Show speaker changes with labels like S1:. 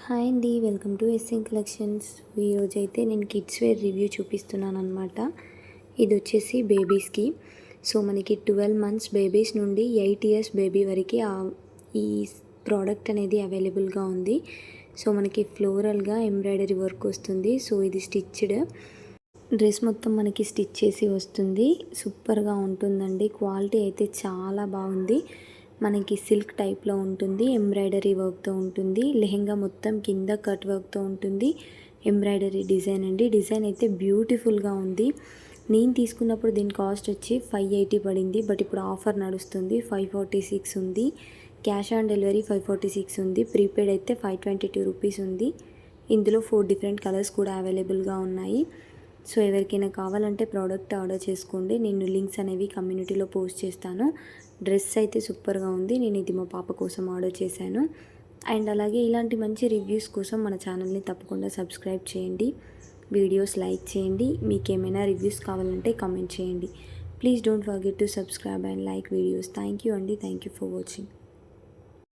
S1: Hi అండి, welcome to SN collections. ఈరోజు అయితే నేను కిడ్స్ వేర్ రివ్యూ చూపిస్తున్నాను అనమాట. ఇది వచ్చేసి బేబీస్కి. సో మనకి 12 మంత్స్ బేబీస్ నుండి 8 ఇయర్స్ బేబీ వరకు ఈ ప్రోడక్ట్ అనేది అవైలబుల్గా ఉంది. సో మనకి ఫ్లోరల్గా ఎంబ్రాయిడరీ వర్క్ వస్తుంది. సో ఇది స్టిచ్డ్ డ్రెస్ మొత్తం మనకి స్టిచ్ చేసి వస్తుంది. సూపర్గా ఉంటుందండి. క్వాలిటీ అయితే చాలా బాగుంది. మనకి సిల్క్ టైప్లో ఉంటుంది, ఎంబ్రాయిడరీ వర్క్తో ఉంటుంది. లెహెంగా మొత్తం కింద కట్ వర్క్తో ఉంటుంది. ఎంబ్రాయిడరీ డిజైన్ అండి. డిజైన్ అయితే బ్యూటిఫుల్గా ఉంది. నేను తీసుకున్నప్పుడు దీని కాస్ట్ వచ్చి 580 పడింది. బట్ ఇప్పుడు ఆఫర్ నడుస్తుంది, 546 ఉంది. క్యాష్ ఆన్ డెలివరీ 546 ఉంది. ప్రీపెయిడ్ అయితే 522 రూపీస్ ఉంది. ఇందులో 4 డిఫరెంట్ కలర్స్ కూడా అవైలబుల్గా ఉన్నాయి. సో ఎవరికైనా కావాలంటే ప్రోడక్ట్ ఆర్డర్ చేసుకోండి. నేను లింక్స్ అనేవి కమ్యూనిటీలో పోస్ట్ చేస్తాను. డ్రెస్ అయితే సూపర్గా ఉంది. నేను ఇది మా పాప కోసం ఆర్డర్ చేశాను. అండ్ అలాగే ఇలాంటి మంచి రివ్యూస్ కోసం మన ఛానల్ని తప్పకుండా సబ్స్క్రైబ్ చేయండి, వీడియోస్ లైక్ చేయండి. మీకు ఏమైనా రివ్యూస్ కావాలంటే కామెంట్ చేయండి. Please don't forget to subscribe and like videos. Thank you అండి. Thank you for watching.